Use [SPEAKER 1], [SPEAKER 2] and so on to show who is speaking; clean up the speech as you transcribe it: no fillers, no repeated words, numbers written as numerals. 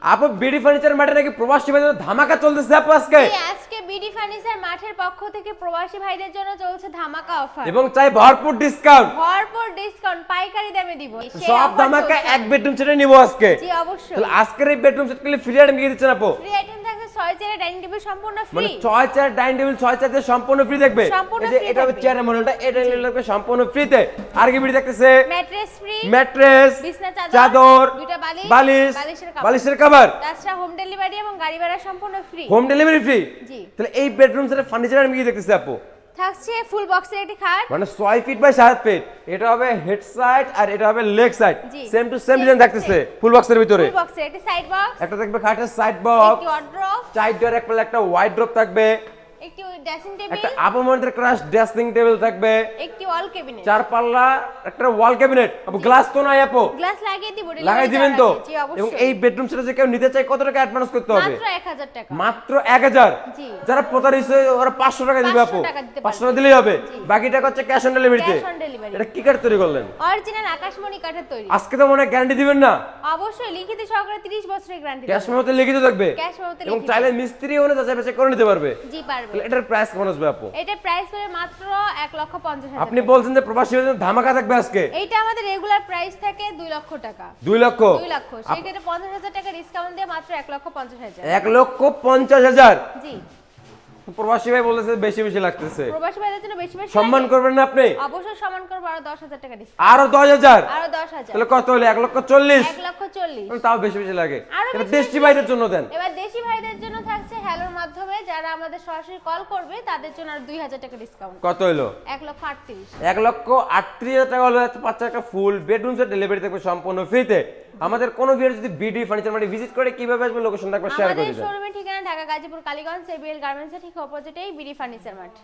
[SPEAKER 1] আপু BD furniture মাঠে নাকি প্রবাসী ভাইদের ধামাকা চলতেছে আপু আজকে।
[SPEAKER 2] আজকে বিডি ফার্নিচার মাঠের পক্ষ থেকে প্রবাসী ভাইদের জন্য চলছে ধামাকা অফার
[SPEAKER 1] এবং চাই ভরপুর ডিসকাউন্ট,
[SPEAKER 2] ভরপুর ডিসকাউন্ট পাইকারি দামে দিব।
[SPEAKER 1] সব ধামাকা এক বেডরুম সেটে নিব আজকে।
[SPEAKER 2] জি অবশ্যই।
[SPEAKER 1] তাহলে আজকের এই বেডরুম সেট গুলো ফ্রি আইটেম কি দিচ্ছেন আপু?
[SPEAKER 2] ফ্রি আইটেম থাকছে 6 চেয়ারের ডাইনিং টেবিল সম্পূর্ণ ফ্রি।
[SPEAKER 1] মানে 6 চেয়ার ডাইনিং টেবিল 6 চেয়ার দিয়ে সম্পূর্ণ ফ্রি দেখবে। এই যে এটা হচ্ছে চেয়ারের মডেলটা, এটা লাগবে সম্পূর্ণ ফ্রিতে। আর কি ফ্রি দেখতেছে?
[SPEAKER 2] ম্যাট্রেস ফ্রি,
[SPEAKER 1] ম্যাট্রেস,
[SPEAKER 2] বিছনা
[SPEAKER 1] চাদর,
[SPEAKER 2] দুইটা
[SPEAKER 1] বালিশ,
[SPEAKER 2] বালিশের
[SPEAKER 1] বালিশের কভার।
[SPEAKER 2] তাছাড়া হোম ডেলিভারি এবং গাড়ি ভাড়া সম্পূর্ণ ফ্রি।
[SPEAKER 1] Home delivery free.
[SPEAKER 2] জি।
[SPEAKER 1] তাহলে এই বেডরুম সেটের ফার্নিচার আমি কি দেখতেছি আপু?
[SPEAKER 2] থাকছে ফুল বক্সের একটি খাট,
[SPEAKER 1] মানে 6 ফিট বাই 7 ফিট। এটা হবে হেড সাইড আর এটা হবে leg side,
[SPEAKER 2] G.
[SPEAKER 1] Same to same design থাকতেছে ফুল বক্সের ভিতরে।
[SPEAKER 2] ফুল বক্সের একটি সাইড বক্স,
[SPEAKER 1] একটা থাকবে খাটের সাইড বক্স,
[SPEAKER 2] একটি ওয়ার্ড্রোব,
[SPEAKER 1] সাইড ডোর একটা ওয়াইড ড্রপ থাকবে,
[SPEAKER 2] একটি ড্রেসিং টেবিল,
[SPEAKER 1] একটা আপর মনিটর ক্রাশ ড্রেসিং টেবিল থাকবে,
[SPEAKER 2] একটি ওয়াল ক্যাবিনেট,
[SPEAKER 1] চার পাল্লা একটা ওয়াল ক্যাবিনেট। আপু গ্লাস তো নাই আপু?
[SPEAKER 2] গ্লাস লাগিয়ে দিব,
[SPEAKER 1] লাগাই দিবেন তো?
[SPEAKER 2] জি অবশ্যই।
[SPEAKER 1] এবং এই বেডরুম সেটা যে কেউ নিতে চায় কত টাকা অ্যাডভান্স করতে হবে?
[SPEAKER 2] মাত্র 1000 টাকা।
[SPEAKER 1] মাত্র 1000।
[SPEAKER 2] জি।
[SPEAKER 1] যারা প্রতারিত ওরা 500 টাকা দিবে আপু।
[SPEAKER 2] 500 টাকা দিতে
[SPEAKER 1] 500
[SPEAKER 2] পারবে।
[SPEAKER 1] টাকা দিলেই হবে।
[SPEAKER 2] জি।
[SPEAKER 1] বাকি টাকা হচ্ছে ক্যাশ অন ডেলিভারিতে।
[SPEAKER 2] Cash on delivery.
[SPEAKER 1] এটা কি কাঠ তৈরি করলেন?
[SPEAKER 2] অরিজিনাল আকাশমণি কাঠের তৈরি।
[SPEAKER 1] আজকে তো মনে হয় গ্যারান্টি দিবেন না?
[SPEAKER 2] অবশ্যই লিখিত সহকারে 30 বছরের গ্যারান্টি।
[SPEAKER 1] ক্যাশ মেমোতে লিখিত থাকবে।
[SPEAKER 2] ক্যাশ মেমোতে
[SPEAKER 1] এবং
[SPEAKER 2] লিখিত।
[SPEAKER 1] চাইলে মিস্ত্রি ওনে যাচাই বাছাই করে নিতে পারবে।
[SPEAKER 2] জি পারবে।
[SPEAKER 1] তাহলে এটার প্রাইস কেমন আসবে আপু?
[SPEAKER 2] এটা প্রাইস পড়ে মাত্র 1,50,000
[SPEAKER 1] আপনি বলছেন যে প্রবাসী ভাইদের ধামাকা থাকবে আজকে।
[SPEAKER 2] এইটা আমাদের রেগুলার প্রাইস থাকে 2 লক্ষ টাকা।
[SPEAKER 1] 2 লক্ষ।
[SPEAKER 2] 2 লক্ষ। সেক্ষেত্রে 50,000 টাকা ডিসকাউন্ট দিয়ে মাত্র 1,50,000।
[SPEAKER 1] 1,50,000।
[SPEAKER 2] জি।
[SPEAKER 1] প্রবাসী ভাই বলেছে বেশি বেশি লাগতেছে।
[SPEAKER 2] প্রবাসী ভাইদের জন্য বেশি বেশি
[SPEAKER 1] সম্মান
[SPEAKER 2] লাগে।
[SPEAKER 1] করবেন না আপনি?
[SPEAKER 2] অবশ্যই সম্মান করব, আরো 10,000 টাকা ডিসকাউন্ট।
[SPEAKER 1] আরো 10,000।
[SPEAKER 2] আরো 10,000।
[SPEAKER 1] তাহলে কত হলো? 1,40,000।
[SPEAKER 2] 1,40,000।
[SPEAKER 1] তাও বেশি বেশি লাগে।
[SPEAKER 2] আরো
[SPEAKER 1] এবার
[SPEAKER 2] বেশি
[SPEAKER 1] দেশি
[SPEAKER 2] বেশি
[SPEAKER 1] ভাইদের
[SPEAKER 2] লাগে।
[SPEAKER 1] জন্য দেন।
[SPEAKER 2] এবার দেশি ভাইদের জন্য থাকছে হ্যালোর মাধ্যমে যারা আমাদের সরাসরি কল করবে তাদের জন্য আর 2,000 টাকা ডিসকাউন্ট।
[SPEAKER 1] কত হলো?
[SPEAKER 2] 1,38,000।
[SPEAKER 1] 1,38,000 টাকা হলো পাঁচ একটা ফুল বেডরুম সেট ডেলিভারি থাকবে সম্পূর্ণ ফ্রিতে। আমাদের কোনো ভিউয়ার যদি বিডি ফার্নিচার মার্ট ভিজিট করে কিভাবে আসবে লোকেশনটা একবার শেয়ার করে
[SPEAKER 2] আমাদের
[SPEAKER 1] দিবেন।
[SPEAKER 2] শোরুমের ঠিকানা ঢাকা গাজীপুর কালীগঞ্জ এবিএল গার্মেন্টসের ঠিক অপোজিটেই বিডি ফার্নিচার মার্ট।